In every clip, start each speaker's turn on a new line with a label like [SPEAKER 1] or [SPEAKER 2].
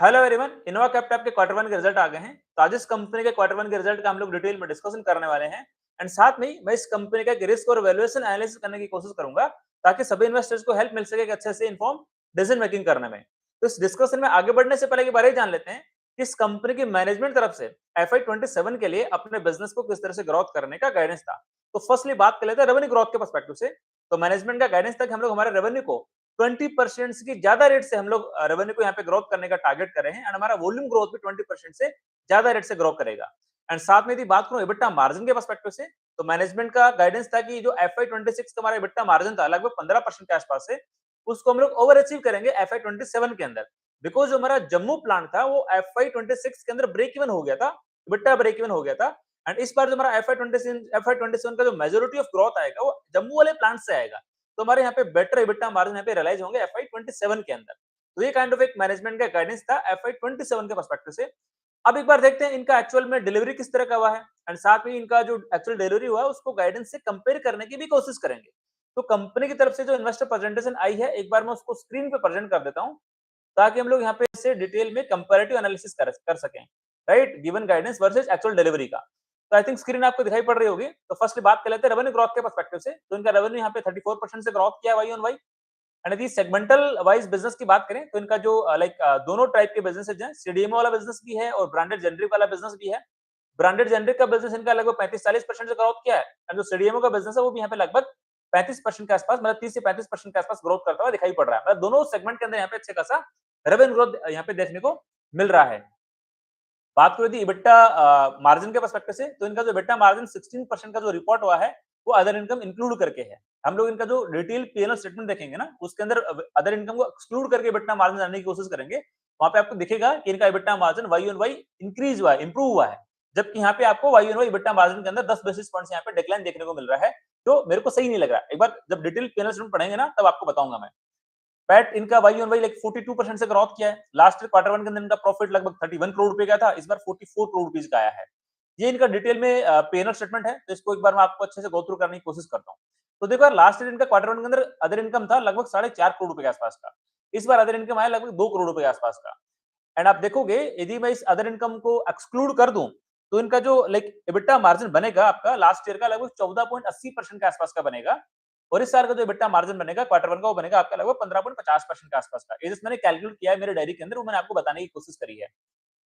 [SPEAKER 1] Hello everyone, Innova capital के quarter one के result आ गए हैं। तो आज इस कंपनी के क्वार्टर वन के रिजल्ट का हम लोग डिटेल में डिस्कशन करने वाले हैं। एंड साथ में ही मैं इस कंपनी का रिस्क और वैल्यूएशन एनालिसिस करने की कोशिश करूंगा, ताकि सभी इन्वेस्टर्स को हेल्प मिल सके कि अच्छे से इन्फॉर्म डिसीजन मेकिंग करने में। तो इस डिस्कशन में आगे बढ़ने से पहले एक बार ये जान लेते हैं कि इस कंपनी की मैनेजमेंट तरफ से FY 27 के लिए अपने बिजनेस को किस तरह से ग्रोथ करने का गाइडेंस था। तो फर्स्टली बात कर लेते हैं रेवेन्यू ग्रोथ के पर्सपेक्टिव से। तो मैनेजमेंट का गाइडेंस था कि हम लोग हमारे रेवेन्यू को 20% की ज्यादा रेट से हम लोग रेवेन्यू को यहाँ पे ग्रोथ करने का टारगेट कर रहे हैं, एंड हमारा वॉल्यूम ग्रोथ भी 20% से ज्यादा रेट से ग्रो करेगा। एंड साथ में यदि बात करूं EBITDA मार्जिन के पर्सपेक्टिव से, तो मैनेजमेंट का गाइडेंस था कि जो FY 26 का हमारा EBITDA मार्जिन था लगभग 15% के आसपास से, उसको हम लोग ओवर अचीव करेंगे FY 27 के अंदर। बिकॉज जो हमारा जम्मू प्लांट था वो FY 26 के अंदर ब्रेक इवन हो गया था, EBITDA ब्रेक इवन हो गया था। एंड इस बार जो हमारा FY 27 का जो मेजोरिटी ऑफ ग्रोथ आएगा वो जम्मू वाले प्लांट से आएगा। तो हमारे यहाँ पे बेटर EBITDA मार्जिन यहाँ पे रियलाइज होंगे FY 27 के अंदर। तो ये काइंड ऑफ एक मैनेजमेंट का गाइडेंस था FY 27 के पर्सपेक्टिव से। अब एक बार देखते हैं इनका एक्चुअल में डिलीवरी किस तरह का हुआ है, एंड साथ में इनका जो एक्चुअल डिलीवरी हुआ है उसको गाइडेंस से कंपेयर करने की भी कोशिश करेंगे। तो कंपनी की तरफ से जो इन्वेस्टर प्रेजेंटेशन आई है, एक बार मैं उसको स्क्रीन पे प्रेजेंट कर देता हूँ, ताकि हम लोग यहाँ पे इसे डिटेल में कंपैरेटिव एनालिसिस कर सकें, right, given guidance versus actual delivery का। तो आई थिंक स्क्रीन आपको दिखाई पड़ रही होगी। तो फर्स्ट बात कर लेते हैं रेवेन्यू ग्रोथ के पर्सपेक्टिव से। तो इनका रेवेन्यू यहाँ पे 34% से ग्रोथ किया वाई ऑन वाई। एंड यदि सेगमेंटल वाइज बिजनेस की बात करें, तो इनका जो दोनों टाइप के बिजनेस है, सीडीएमओ वाला बिजनेस भी है और ब्रांडेड जेनरिक वाला बिजनेस भी है। ब्रांडेड जेनरिक का बिजनेस इनका लगभग 35-40% से ग्रोथ किया है, एंड जो सीडीएमओ का बिजनेस है वो भी यहाँ पे लगभग 35% के आसपास, मतलब 30 से 35% के आसपास ग्रोथ करता हुआ दिखाई पड़ रहा है। मतलब दोनों सेगमेंट के अंदर यहाँ पे अच्छे खासा रेवेन्यू ग्रोथ यहाँ पे देखने को मिल रहा है। बात करें यदि इबिट्टा मार्जिन के पर्सपेक्टिव से, तो इनका जो इबिट्टा मार्जिन 16% का जो रिपोर्ट हुआ है वो अदर इनकम इंक्लूड करके है। हम लोग इनका जो डिटेल पीएनएल स्टेटमेंट देखेंगे ना, उसके अंदर अदर इनकम को एक्सक्लूड करके इबिट्टा मार्जिन जानने की कोशिश करेंगे। वहां पे आपको दिखेगा कि इनका EBITDA margin Y on Y increase हुआ है, इंप्रूव हुआ है। जबकि यहाँ पे आपको Y on Y EBITDA margin के अंदर 10 बेसिस पॉइंट्स यहाँ पे डिक्लाइन देखने को मिल रहा है, जो मेरे को सही नहीं लग रहा। एक बार जब डिटेल पीएनएल स्टेटमेंट पढ़ेंगे ना, तब आपको बताऊंगा मैं। पैट इनका वाई ऑन वाई लाइक 42% से ग्रोथ किया है। लास्ट क्वार्टर वन के अंदर इनका प्रॉफिट लगभग 31 करोड़ रुपए का था, इस बार 44 करोड़ रुपीज का आया है। ये इनका डिटेल में पीएनएल स्टेटमेंट है, तो इसको एक बार मैं आपको अच्छे से गो थ्रू करने की कोशिश करता हूँ। तो देखो यार, लास्ट ईयर इनका क्वार्टर वन के अंदर अदर इनकम था लगभग 4.5 करोड़ रुपए के आसपास का। इस बार अदर इनकम आया लगभग 2 करोड़ रुपए के आसपास का। एंड आप देखोगे यदि मैं इस अदर इनकम को एक्सक्लूड कर दूं, तो इनका जो लाइक इबिट्टा मार्जिन बनेगा आपका लास्ट ईयर का लगभग 14.80% के आसपास का बनेगा। और इस साल का जो इबिट्टा मार्जिन बनेगा क्वार्टर वन का, वो बनेगा आपका लगभग 15.50% के आसपास का। ये मैंने कैलकुलेट किया है मेरे डायरी के अंदर, वो मैंने आपको बताने की कोशिश करी है।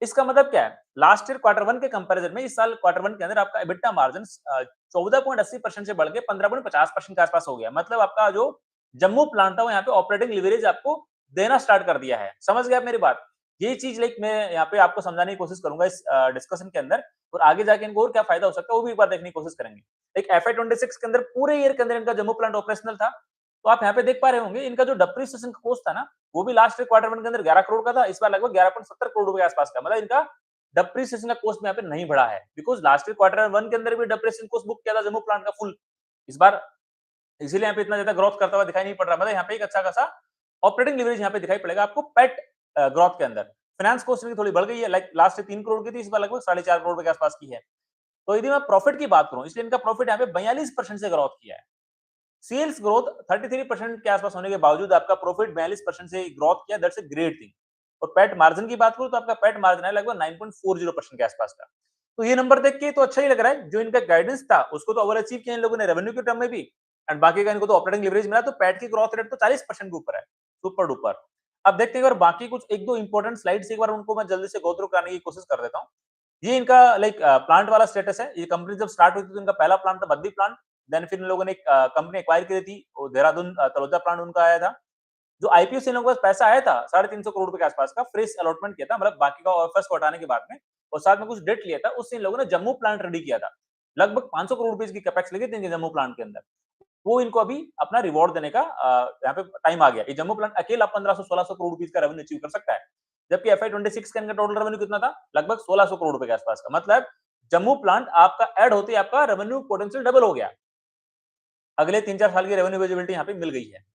[SPEAKER 1] इसका मतलब क्या है, लास्ट ईयर क्वार्टर वन के कंपैरिजन में इस साल क्वार्टर वन के अंदर आपका इबिट्टा मार्जिन 14.80% से बढ़ के 15.50% के आसपास हो गया। मतलब आपका जो जम्मू प्लांट था वो यहाँ पे ऑपरेटिंग लिवरेज आपको देना स्टार्ट कर दिया है। समझ गए आप मेरी बात? यही चीज लाइक मैं यहाँ पे आपको समझाने की कोशिश करूंगा इस डिस्कशन के अंदर, और आगे जाके इनको और क्या फायदा हो सकता है वो भी एक बार देखने की कोशिश करेंगे। एक FY 26 के अंदर पूरे ईयर के अंदर इनका जम्मू प्लांट ऑपरेशनल था। तो आप यहाँ पे देख पा रहे होंगे इनका जो डिप्रिसिएशन का कॉस्ट था ना, वो भी लास्ट क्वार्टर वन के अंदर 11 करोड़ का था, इस बार लगभग 11.70 करोड़ रुपए के आसपास का। मतलब इनका डिप्रिसिएशन का कॉस्ट में यहाँ पे नहीं बढ़ा है, बिकॉज लास्ट क्वार्टर वन के अंदर भी डिप्रिसिएशन कॉस्ट बुक किया था जम्मू प्लांट का फुल। इस बार इसीलिए यहाँ पे इतना ज्यादा ग्रोथ करता हुआ दिखाई नहीं पड़ रहा। मतलब यहाँ पे एक अच्छा खासा ऑपरेटिंग लिवरेज यहाँ पे दिखाई पड़ेगा आपको पैट ग्रोथ के अंदर। फाइनेंस कॉस्ट भी थोड़ी बढ़ गई है, लाइक लास्ट 3 करोड़ की थी, इस बार लगभग 4.5 करोड़ के आसपास की है। तो यदि मैं प्रॉफिट की बात करूं, इसलिए इनका प्रॉफिट यहाँ पे 42% से ग्रोथ किया है। सेल्स ग्रोथ 33% के आसपास होने के बावजूद आपका प्रॉफिट 42% से ग्रोथ किया, दैट्स अ ग्रेट थिंग। और पैट मार्जिन की बात करूं तो आपका पैट मार्जिन है लगभग 9.40% के आसपास का। तो ये नंबर देख के तो अच्छा ही लग रहा है। जो इनका गाइडेंस था उसको तो ओवर अचीव किया इन लोगों ने रेवेन्यू के टर्म में भी, एंड बाकी का इनको तो ऑपरेटिंग लिवरेज मिला। तो पैट की ग्रोथ रेट तो 40% के ऊपर है, सुपर डुपर। अब देखते हैं बाकी कुछ एक दो इंपॉर्टेंट स्लाइड्स, एक बार उनको मैं जल्दी से गो थ्रू करने की कोशिश कर देता हूँ। ये इनका लाइक प्लांट वाला स्टेटस है। ये कंपनी जब स्टार्ट हुई थी तो इनका पहला प्लांट था बद्दी प्लांट। देन फिर इन लोगों ने एक कंपनी एक्वायर की थी, वो देहरादून तलोजा प्लांट उनका आया था। जो आईपीओ से इन लोगों के पास पैसा आया था 350 करोड़ रुपए के आसपास का, फ्रेश अलॉटमेंट किया था, मतलब बाकी का ऑफर्स को हटाने के बाद में, और साथ में कुछ डेट लिया था, उससे इन लोगों ने जम्मू प्लांट रेडी किया था। लगभग 500 करोड़ रुपए की कैपेक्स लगी थी इनके जम्मू प्लांट के अंदर। वो इनको अभी अपना रिवॉर्ड देने का यहाँ पे टाइम आ गया। ये जम्मू प्लांट अकेला 1500-1600 करोड़ रुपीज का रेवेन्यू अचीव कर सकता है। जबकि FY 26 का इनका टोटल रेवेन्यू कितना था, लगभग 1600 करोड़ रुपए के आसपास का। मतलब जम्मू प्लांट आपका ऐड होते ही आपका रेवेन्यू पोटेंशियल डबल हो गया। अगले 3-4 साल की रेवेन्यू विजिबिलिटी यहाँ पे मिल गई है।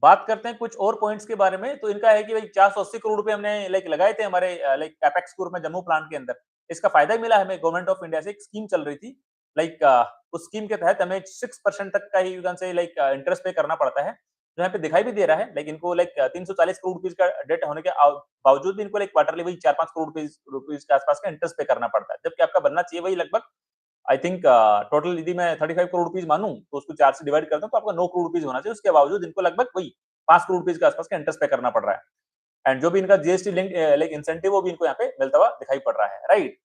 [SPEAKER 1] बात करते हैं कुछ और पॉइंट्स के बारे में। तो इनका है कि भाई 480 करोड़ रुपए हमने लाइक लगाए थे हमारे लाइक कैपेक्स के रूप में जम्मू प्लांट के अंदर। इसका फायदा मिला हमें, गवर्नमेंट ऑफ इंडिया से एक स्कीम चल रही थी लाइक उस स्कीम के तहत हमें 6% तक का ही you can say like interest pay करना पड़ता है। जो यहाँ पे दिखाई भी दे रहा है, लाइक इनको लाइक 340 करोड़ रुपीज का डेट होने के बावजूद भी इनको लाइक क्वार्टरली वही 4-5 करोड़ रुपीज के आसपास का इंटरेस्ट पे करना पड़ता है, जबकि आपका बनना चाहिए वही लगभग आई थिंक टोटल यदि मैं 35 करोड़ रुपीज मानूं तो उसको 4 से डिवाइड करता हूं तो आपका 9 करोड़ रुपीज होना चाहिए, उसके बावजूद इनको लगभग वही 5 करोड़ रुपीज के आसपास का इंटरेस्ट पे करना पड़ रहा है। एंड जो भी इनका जीएसटी लिंक लाइक इंसेंटिव वो भी इनको यहाँ पे मिलता हुआ दिखाई पड़ रहा है, right.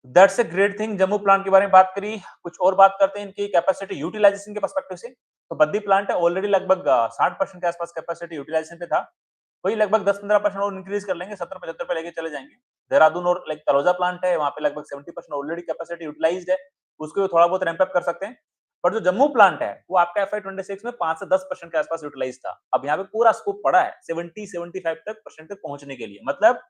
[SPEAKER 1] That's a great thing. Jammu plant के बारे में बात करी, कुछ और बात करते हैं इनकी कैपेसिटी यूटिलाइजेशन के पर्सपेक्टिव से। तो बद्दी प्लांट है ऑलरेडी लगभग 60% के आसपास कैपेसिटी यूटिलाइजेशन पे था, वही लगभग 10-15% और इंक्रीज कर लेंगे, 70-75 पे लेके चले जाएंगे। देहरादून और लाइक तलोजा प्लांट है, वहां पे लगभग 70% ऑलरेडी कैपेसिटी यूटिलाइज्ड है, उसको थोड़ा बहुत रैंप अप कर सकते हैं। पर जो जम्मू प्लांट है वो आपका FY26 में 5 से 10% के आसपास यूटिलाइज था। अब यहाँ पे पूरा स्कोप पड़ा है 70-75 तक पहुंचने के लिए, मतलब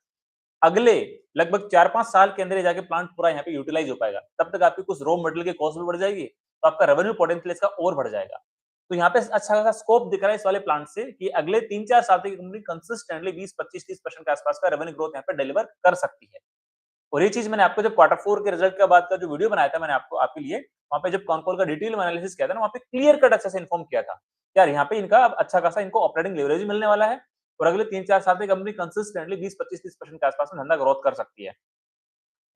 [SPEAKER 1] अगले लगभग 4-5 साल के अंदर ये जाके प्लांट पूरा यहाँ पे यूटिलाइज हो पाएगा। तब तक आपकी कुछ रॉ मटेरियल की कॉस्ट भी बढ़ जाएगी, तो आपका रेवेन्यू पोटेंशियल इसका और बढ़ जाएगा। तो यहाँ पे अच्छा खासा स्कोप दिख रहा है इस वाले प्लांट से कि अगले 3-4 साल तक कंपनी कंसिस्टेंटली 20-25-30% के आसपास का रेवेन्यू ग्रोथ यहाँ पे डिलीवर कर सकती है। और ये चीज मैंने आपको जब Q4 के रिजल्ट के बाद का जो वीडियो बनाया था मैंने आपको आपके लिए, वहां पे जब कॉन कॉल का डिटेल में एनालिसिस किया था ना, वहां पे क्लियर कट अच्छे से इन्फॉर्म किया था यार यहाँ पे इनका अब अच्छा खासा इनको ऑपरेटिंग लेवरेज मिलने वाला है और अगले 3-4 साल तक कंपनी कंसिस्टेंटली 20-25-30% के आसपास में धंधा ग्रोथ कर सकती है।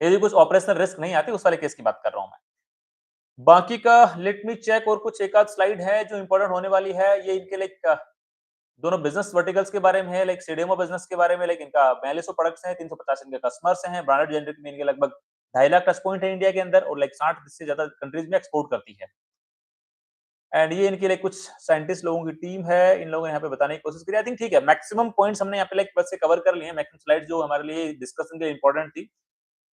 [SPEAKER 1] यदि कुछ ऑपरेशनल रिस्क नहीं आती उस वाले केस की बात कर रहा हूं मैं। बाकी का लेट मी चेक, और कुछ एक आध स्लाइड है जो इंपॉर्टेंट होने वाली है। ये इनके लाइक दोनों बिजनेस वर्टिकल्स के बारे में है, लाइक सीडीएमओ बिजनेस के बारे में, लाइक इनका 4200 प्रोडक्ट्स हैं, 350 इनके कस्टमर्स हैं, ब्रांडेड जेनरिक में इनके लगभग 2.5 लाख टच पॉइंट है इंडिया के अंदर और लाइक 60 से ज्यादा कंट्रीज में एक्सपोर्ट करती है। एंड ये इनके लिए कुछ साइंटिस्ट लोगों की टीम है, इन लोगों ने यहाँ पे बताने की कोशिश करी। आई थिंक ठीक है, मैक्सिमम पॉइंट्स हमने यहाँ पे लाइक बस से कवर कर लिए हैं। मैक्सिमम स्लाइड जो हमारे लिए डिस्कशन के लिए इंपॉर्टेंट थी,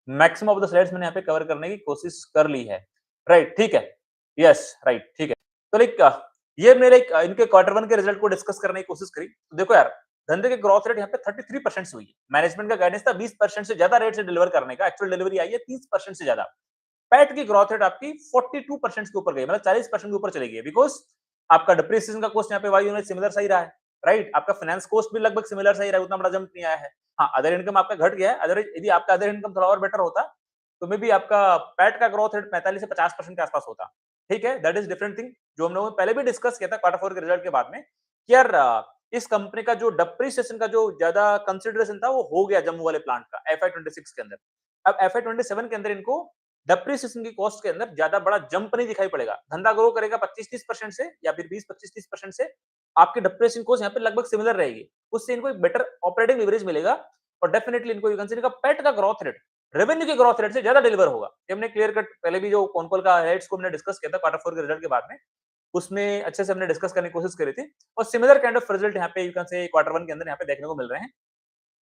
[SPEAKER 1] मैक्सिमम ऑफ द स्लाइड्स मैंने यहाँ पे कवर करने की कोशिश कर ली है, राइट। ठीक है, यस राइट, ठीक है। तो लाइक ये मेरे इनके Q1 के रिजल्ट को डिस्कस करने की कोशिश करी। तो देखो यार, धंधे के ग्रोथ रेट यहाँ पे 33% से हुई है। मैनेजमेंट का गाइडेंस था 20% से ज्यादा रेट से डिलीवर करने का, एक्चुअल डिलीवरी आई है 30% से ज्यादा। पैट की ग्रोथ रेट आपकी 42% के ऊपर गई, मतलब 40% के ऊपर चली गई, बिकॉज आपका डिप्रिसिएशन का कॉस्ट यहाँ पे वाई यूनिट सिमिलर सही रहा है, राइट। आपका फाइनेंस कॉस्ट भी लगभग सिमिलर सही रहा है, उतना बड़ा जंप नहीं आया है। हाँ, अदर इनकम आपका घट गया है। अदर यदि आपका अदर इनकम थोड़ा और बेटर होता तो मे बी आपका पैट का ग्रोथ रेट 45 से 50% के आसपास होता। ठीक है, दैट इज डिफरेंट थिंग, जो हम लोगों ने पहले भी डिस्कस किया था Q4 के रिजल्ट के बाद में कि यार इस कंपनी का जो डिप्रिसिएशन का जो ज्यादा कंसिडरेशन था वो हो गया जम्मू वाले प्लांट का FY26 के अंदर। अब FY27 के अंदर इनको डिप्रिसिएशन की कॉस्ट के अंदर ज्यादा बड़ा जंप नहीं दिखाई पड़ेगा। धंधा ग्रो करेगा 25-30% से या फिर 20-25-30% से, आपकी डिप्रिसिएशन कॉस्ट यहाँ पे लगभग सिमिलर रहेगी। उससे इनको एक बेटर ऑपरेटिंग लिवरेज मिलेगा और डेफिनेटली इनको यू कैन सी का पैट का ग्रोथ रेट रेवेन्यू के ग्रोथ रेट से ज्यादा डिलीवर होगा। ये हमने क्लियर कट पहले भी जो कॉन कॉल का हाइलाइट्स को हमने डिस्कस किया था Q4 के रिजल्ट के बाद में, उसमें अच्छे से हमने डिस्कस करने की कोशिश करी थी और सिमिलर काइंड ऑफ रिजल्ट यहाँ पे यू कैन से Q1 के अंदर यहाँ पे देखने को मिल रहे हैं।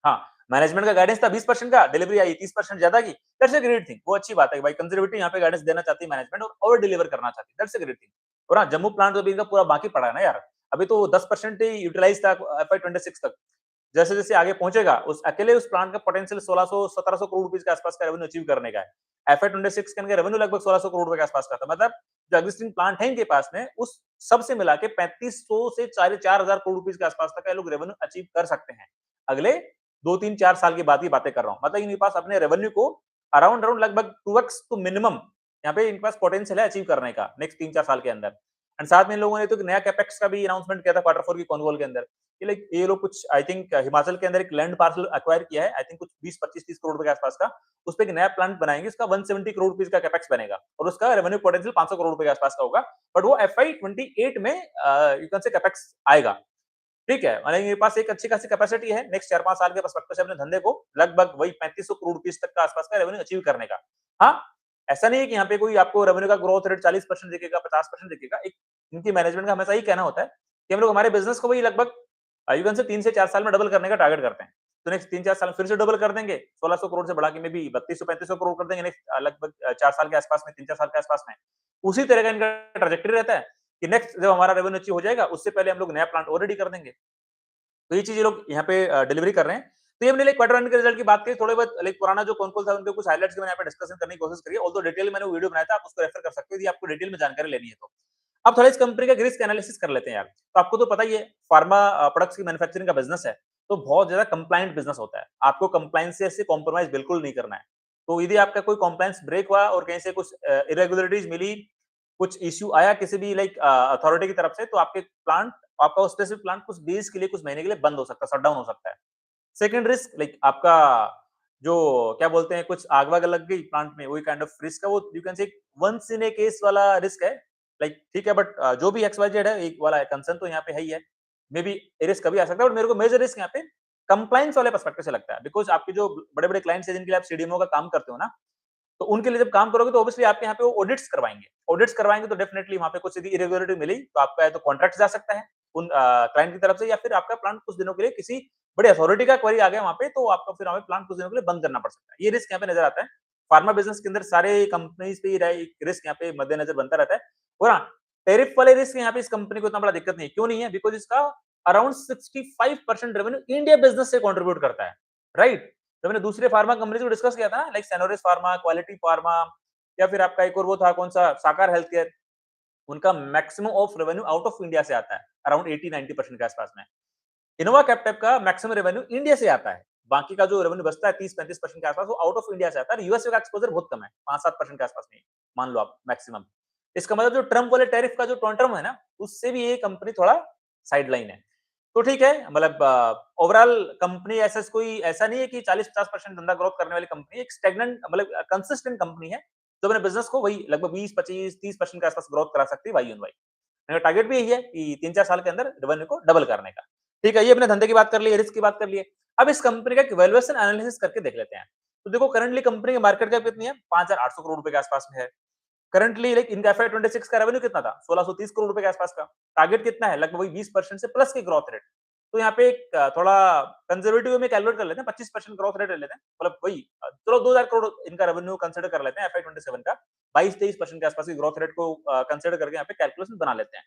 [SPEAKER 1] हाँ, मैनेजमेंट का गाइडेंस था 20% का, डिलीवरी आई 30% ज्यादा की, दैट्स अ ग्रेट थिंग। वो अच्छी बात है भाई, कंजर्वेटिव यहाँ पे गाइडेंस देना चाहती है मैनेजमेंट और ओवर डिलीवर करना चाहती है, दैट्स अ ग्रेट थिंग। और हाँ, जम्मू प्लांट तो अभी इनका पूरा बाकी पड़ा है ना यार, अभी तो 10% ही यूटिलाइज था FY26 तक। जैसे जैसे आगे पहुंचेगा उस अकेले उस प्लांट का पोटेंशियल 1600-1700 करोड़ रुपीस के आसपास का रेवेन्यू अचीव करने का है। FY26 के अंदर रेवेन्यू लगभग 1600 करोड़ रुपए के आसपास का था, मतलब जो एग्जिस्टिंग प्लांट है इनके पास में उस सबसे मिला के 3500 से 4,500 करोड़ रुपीस के आसपास तक लोग रेवेन्यू अचीव कर सकते हैं अगले 2-3-4 साल की बात की बातें कर रहा हूँ। मतलब इनके पास अपने रेवेन्यू को अराउंड लगभग 2x तो मिनिमम यहाँ पे इनके पास पोटेंशियल है अचीव करने का नेक्स्ट 3-4 साल के अंदर। एंड साथ में इन लोगों ने तो एक नया कैपेक्स का भी अनाउंसमेंट किया था Q4 की कॉन कॉल के अंदर। ये लोग कुछ आई थिंक हिमाचल के अंदर एक लैंड पार्सल एक्वायर किया है, आई थिंक कुछ 20-25-30 करोड़ रुपए के आसपास का। उस पे एक नया प्लांट बनाएंगे, उसका 170 करोड़ रुपीस का कैपेक्स बनेगा और उसका रेवेन्यू पोटेंशियल 500 करोड़ रुपए के आसपास का होगा। बट वो FY28 में यू कैन से कैपेक्स आएगा। ठीक है, मतलब इनके पास एक अच्छी खासी कैपेसिटी है नेक्स्ट 4-5 साल के पर्सपेक्टिव से अपने धंधे को लगभग वही 3500 करोड़ रुपीस तक का आसपास का रेवेन्यू अचीव करने का। हाँ, ऐसा नहीं है कि यहाँ पे कोई आपको रेवेन्यू का ग्रोथ रेट 40% दिखेगा, 50% दिखेगा। एक इनकी मैनेजमेंट का हमेशा यही कहना होता है कि हम लोग हमारे बिजनेस को वही लगभग यू कैन से 3 से 4 साल में डबल करने का टारगेट करते हैं। तो नेक्स्ट 3-4 साल में फिर से डबल कर देंगे, 1600 करोड़ से बढ़ा के में भी 3200-3500 करोड़ कर देंगे नेक्स्ट लगभग 4 साल के आसपास में, 3-4 साल के आसपास में। उसी तरह का इनका ट्रैजेक्टरी रहता है कि नेक्स्ट जब हमारा रेवेन्यू अचीव हो जाएगा उससे पहले हम लोग नया प्लांट ऑलरेडी कर देंगे। तो ये चीज ये लोग यहाँ पे डिलीवरी कर रहे हैं। तो ये हमने लाइक Q1 के रिजल्ट की बात की, थोड़े बहुत लाइक पुराना जो कॉन कॉल था उनके कुछ हाइलाइट्स की मैंने यहाँ पे डिस्कशन करने की कोशिश करी है। ऑल्दो डिटेल में मैंने वीडियो बनाया था, आप उसको रेफर कर सकते हो यदि आपको डिटेल में जानकारी लेनी है तो। अब थोड़ा इस कंपनी का रिस्क एनालिसिस कर लेते हैं यार। तो आपको तो पता ही है फार्मा प्रोडक्ट्स की मैन्युफैक्चरिंग का बिजनेस है, तो बहुत ज्यादा कंप्लायंट बिजनेस होता है। आपको कंप्लायंस से कॉम्प्रोमाइज बिल्कुल नहीं करना है। तो यदि आपका कोई कंप्लायंस ब्रेक हुआ और कहीं से कुछ इरेगुलरिटीज मिली, कुछ इश्यू आया किसी भी लाइक अथॉरिटी की तरफ से, तो आपके प्लांट आपका वो स्पेसिफिक प्लांट कुछ डेज के लिए, कुछ महीने के लिए बंद हो सकता है, शट डाउन हो सकता है। सेकंड रिस्क लाइक आपका जो क्या बोलते हैं, कुछ आग वाग लग गई प्लांट में, वही काइंड ऑफ रिस्क है, वो you can say once in a case वाला रिस्क है। लाइक ठीक है, बट जो भी XYZ है, एक वाला कंसर्न तो यहाँ पे है ही है। मे बी रिस्क कभी आ सकता है, बट मेरे को मेजर रिस्क यहाँ पे कंप्लायंस वाले पर्सपेक्टिव से लगता है, बिकॉज़ आपके जो बड़े-बड़े क्लाइंट्स हैं जिनके लिए आप सीडीएमओ का काम करते हो ना, तो उनके लिए जब काम करोगे तो ऑब्वियसली आपके यहाँ पे वो ऑडिट्स करवाएँगे। ऑडिट्स करवाएँगे तो डेफिनिटली वहाँ पे कुछ यदि इरेगुलरिटी मिली तो आपका या तो कॉन्ट्रैक्ट जा सकता है उन क्लाइंट की तरफ से, या फिर आपका प्लांट कुछ दिनों के लिए किसी बड़ी अथॉरिटी का क्वेरी आ गया वहाँ पे, तो आपका फिर हमें प्लांट कुछ दिनों के लिए बंद करना पड़ सकता है। ये रिस्क यहाँ पे नज़र आता है। फार्मा बिज़नेस के अंदर सारे कंपनीज़ पे ये रिस्क यहाँ पे मद्देनज़र बनता रहता है। और हाँ, टैरिफ वाले रिस्क यहाँ पे इस कंपनी को इतना बड़ा दिक्कत नहीं है। क्यों नहीं है? बिकॉज़ इसका अराउंड 65% रेवेन्यू इंडिया बिज़नेस से कंट्रीब्यूट करता है, राइट? तो मैंने दूसरे फार्मा कंपनीज़ को डिस्कस किया था ना, लाइक सेनोरिस फार्मा, क्वालिटी फार्मा, या फिर आपका एक और वो था कौन-सा साकार हेल्थ केयर, उनका maximum of revenue out of India से आता है, अराउंड 80-90% के आसपास में। इनोवा कैप्टेव का मैक्सिमम रेवेन्यू इंडिया से आता है। बाकी का जो रेवेन्यू बचता है 30-35% के आसपास, वो आउट ऑफ इंडिया से आता है। यूएसए का एक्सपोज़र बहुत कम है, 5-7% के आसपास में ही, मान लो आप मैक्सिमम। इसका मतलब जो ट्रम्प वाले टैरिफ का जो टर्म है ना, उससे भी ये कंपनी थोड़ा साइडलाइन है। तो ठीक है, मतलब ओवरऑल कंपनी ऐसा कोई ऐसा नहीं है कि 40-50% धंधा ग्रोथ करने वाली कंपनी है। एक स्टैग्नेंट मतलब कंसिस्टेंट कंपनी है, जो अपने बिज़नेस को वही लगभग 20-25-30% के आसपास ग्रोथ करा सकती है वाई ऑन वाई। मेरा टारगेट भी यही है कि 3-4 साल के अंदर रेवेन्यू को डबल करने का। ठीक है, ये अपने धंधे की बात कर ली, रिस्क की बात कर ली है। अब इस कंपनी का एक वैल्यूएशन एनालिसिस करके देख लेते हैं। तो देखो करंटली कंपनी की मार्केट कैप कितनी है? 5,800 करोड़ रुपए के आसपास में है। करंटली लाइक इनका एफआई 26 का रेवेन्यू कितना था? 1630 करोड़ रुपए के आसपास का। टारगेट कितना है? लगभग वही 20% से प्लस की ग्रोथ रेट। तो यहाँ पे एक थोड़ा कंजर्वेटिव में कैलकुलेट कर लेते हैं, 25% ग्रोथ रेट ले लेते हैं। मतलब वही चलो 2000 करोड़ इनका रेवेन्यू कंसीडर कर लेते हैं एफआई 27 का। 22-23% के आसपास की ग्रोथ रेट को कंसीडर करके यहाँ पे कैलकुलेशन बना लेते हैं।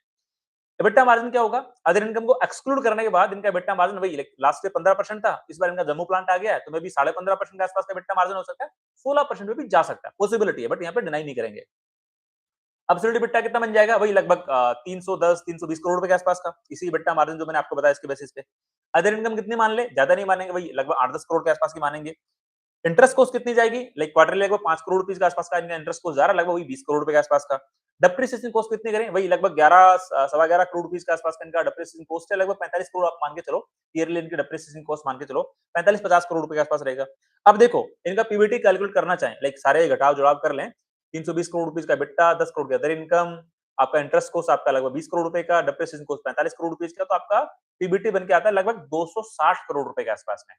[SPEAKER 1] एबिटा मार्जिन क्या होगा? अदर इनकम को एक्सक्लूड करने के बाद इनका एबिटा मार्जिन वही लाइक लास्ट ईयर 15% था, इस बार इनका जम्मू प्लांट आ गया है, तो मे बी 15.5% के आसपास का एबिटा मार्जिन हो सकता है, 16% पे भी जा सकता है, पॉसिबिलिटी है, बट यहाँ पे डिनाई नहीं करेंगे। एब्सोल्यूट एबिटा कितना बन जाएगा? वही लगभग 310-320 करोड़ रुपए के आसपास का, इसी एबिटा मार्जिन जो मैंने आपको बताया इसके बेसिस पे। अदर इनकम कितनी मान ले? ज्यादा नहीं मानेंगे, वही लगभग 8-10 करोड़ के आसपास की मानेंगे। इंटरेस्ट कॉस्ट कितनी जाएगी? लाइक क्वार्टरली लगभग 5 करोड़ रुपीस के आसपास का इनका इंटरेस्ट कॉस्ट जा रहा है, लगभग वही 20 करोड़ रुपए के आसपास का। डेप्रिसिएशन कॉस्ट कितनी करें? वही लगभग 11 सवा 11 करोड़ रुपीस के आसपास का इनका डेप्रिसिएशन कॉस्ट है, लगभग 45 करोड़ आप मान के चलो। ईयरली इनकी डेप्रिसिएशन कॉस्ट मान के चलो 45-50 करोड़ रुपए के आसपास रहेगा। अब देखो इनका पीबीटी कैलकुलेट करना चाहें, लाइक सारे घटाव-जुड़ाव कर लें, 320 करोड़ रुपीस का एबिटा, 10 करोड़ की अदर इनकम, आपका इंटरेस्ट कॉस्ट आपका लगभग 20 करोड़ रुपए का, डेप्रिसिएशन कॉस्ट 45 करोड़ रुपीस का, तो आपका पीबीटी बन के आता है लगभग 260 करोड़ रुपए के आसपास में।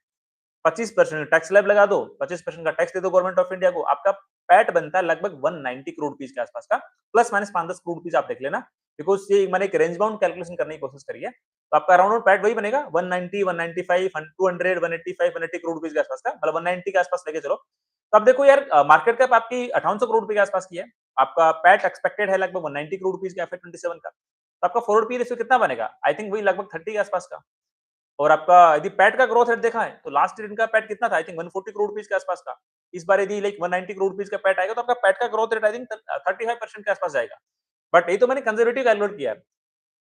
[SPEAKER 1] 25% टैक्स स्लैब लगा दो, 25% का टैक्स दे दो गवर्नमेंट ऑफ इंडिया को, आपका पैट बनता है लगभग 190 करोड़ रुपीस के आसपास का, प्लस माइनस 5-10 करोड़ रुपीस आप देख लेना, बिकॉज़ ये मैंने एक रेंज बाउंड कैलकुलेशन करने की कोशिश करी है। तो आपका अराउंड पैट वही बनेगा 190, 195, 200, 185, 180 करोड़ रुपीस के आसपास का, मतलब 190 के आसपास लेके चलो। तो अब देखो यार मार्केट कैप आपकी 5800 करोड़ रुपए के आसपास की है, आपका पैट एक्सपेक्टेड है लगभग 190 करोड़ रुपीस का एफए 27 का। तो आपका फॉरवर्ड पी रेशियो कितना बनेगा? आई थिंक वही लगभग 30 के आसपास का। और आपका यदि पैट का ग्रोथ रेट देखा है तो लास्ट ईयर इनका पैट कितना था? आई थिंक 140 करोड़ रुपीस के आसपास का। इस बार यदि लाइक 190 करोड़ रुपीस का पैट आएगा तो आपका पैट का ग्रोथ रेट आई थिंक 35% के आसपास जाएगा। बट ये तो मैंने कंजर्वेटिव कैलकुलेट किया है।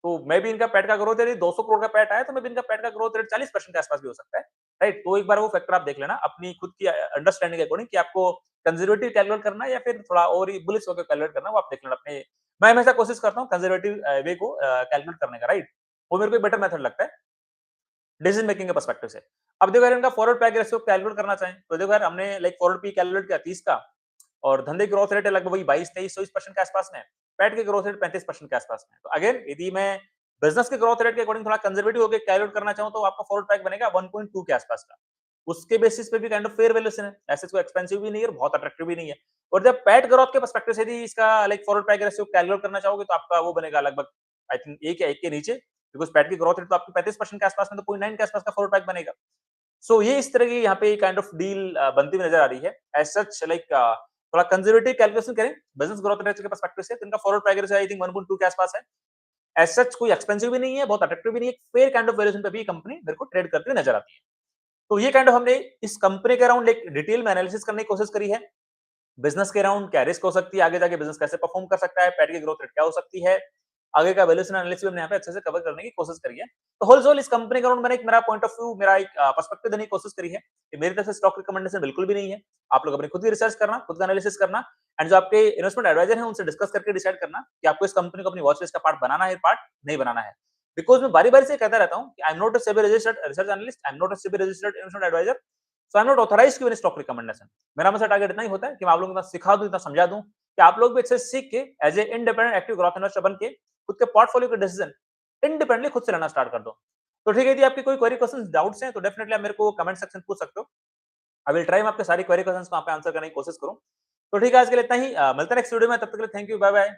[SPEAKER 1] तो मे बी इनका पैट का ग्रोथ रेट 200 करोड़ का पैट आया तो मे बी इनका पैट का ग्रोथ रेट 40% के आसपास भी हो सकता है। राइट? तो एक बार वो फैक्टर आप देख लेना अपनी खुद की अंडरस्टैंडिंग के अकॉर्डिंग कि आपको कंजर्वेटिव कैलकुलेट करना है या फिर थोड़ा और ही बुलिश होकर कैलकुलेट करना है, वो आप देख लेना अपने। मैं हमेशा कोशिश करता हूँ कंजर्वेटिव वे को कैलकुलेट करने का, राइट? वो मेरे को बेटर मेथड लगता है डिसीजन मेकिंग के पर्सपेक्टिव से। अब देखो यार इनका फॉरवर्ड पैक रेशियो कैलकुलेट करना चाहें तो देखो यार हमने लाइक फॉरवर्ड पी कैलकुलेट किया 30 का, और धंधे की ग्रोथ रेट है लगभग वही 22-23-24% के आसपास में, पैट की ग्रोथ रेट 35% के आसपास में। तो अगेन यदि मैं बिजनेस के ग्रोथ रेट के अकॉर्डिंग थोड़ा कंजर्वेटिव होकर कैलकुलेट करना चाहूँ तो आपका फॉरवर्ड पैक बनेगा 1.2 के आसपास का। उसके बेसिस पे भी काइंड ऑफ फेयर वैल्यूएशन है, ऐसे कोई एक्सपेंसिव भी नहीं है और बहुत अट्रैक्टिव भी नहीं है। और जब पैट ग्रोथ के पर्सपेक्टिव से यदि इसका like forward pack ratio calculate करना चाहोगे तो आपका वो बनेगा लगभग आई थिंक 1 या 1 के नीचे, बिकॉज़ पैट की ग्रोथ रेट तो आपकी 35% के आसपास में, तो 0.9 के आसपास का फॉरवर्ड पैक बनेगा। सो ये इस तरह की यहाँ पे काइंड ऑफ डील बनती हुई नजर आ रही है। एज़ सच लाइक थोड़ा कंजर्वेटिव कैलकुलेशन करें बिजनेस ग्रोथ रेट के पर्सपेक्टिव से तो इनका forward pack ratio I think 1.2 के आसपास है। एज़ सच कोई एक्सपेंसिव भी नहीं है, बहुत अट्रैक्टिव भी नहीं है, फेयर काइंड ऑफ वैल्यूएशन पे भी कंपनी मेरे को ट्रेड करती हुई नजर आती है। तो ये काइंड ऑफ हमने इस कंपनी के अराउंड एक डिटेल में एनालिसिस करने की कोशिश करी है। बिजनेस के अराउंड क्या रिस्क हो सकती है, आगे जाके बिजनेस कैसे परफॉर्म कर सकता है, पैट की ग्रोथ रेट क्या हो सकती है, आगे का वैल्यूएशन एनालिसिस हमने यहाँ पे अच्छे से कवर करने की कोशिश करी है। तो होल इस कंपनी के अराउंड मैंने एक मेरा पॉइंट ऑफ व्यू, मेरा एक पर्सपेक्टिव देने की कोशिश करी है कि मेरी तरफ से स्टॉक रिकमेंडेशन बिल्कुल भी नहीं है। आप लोग अपनी खुद की रिसर्च करना, खुद का एनालिसिस करना, एंड जो आपके इन्वेस्टमेंट एडवाइजर हैं उनसे डिस्कस करके डिसाइड करना कि आपको इस कंपनी को अपनी वॉच लिस्ट का पार्ट बनाना है, पार्ट नहीं बनाना है। बिकॉज़ मैं बारी-बारी से कहता रहता हूँ कि I am not a SEBI registered research analyst, I am not a SEBI registered investment advisor, so I am not authorised to give stock recommendation. मेरा हमेशा टारगेट इतना ही होता है कि मैं आप लोगों को इतना सिखा दूँ, इतना समझा दूँ कि आप लोग भी अच्छे से सीख के as a independent active growth investor बन के खुद के पोर्टफोलियो के डिसीजन इंडिपेंडेंटली खुद से लेना स्टार्ट कर दो। तो ठीक है, यदि आपकी कोई क्वेरी, क्वेश्चंस, डाउट्स हैं तो डेफिनिटली आप मेरे को कमेंट सेक्शन पूछ सकते हो। आई विल ट्राई मैं आपके सारी क्वेरी, क्वेश्चंस को वहाँ पे आंसर करने की कोशिश करूँ। तो ठीक है, आज के लिए इतना ही। मिलते हैं नेक्स्ट वीडियो में, तब तक के लिए थैंक यू, बाय बाय।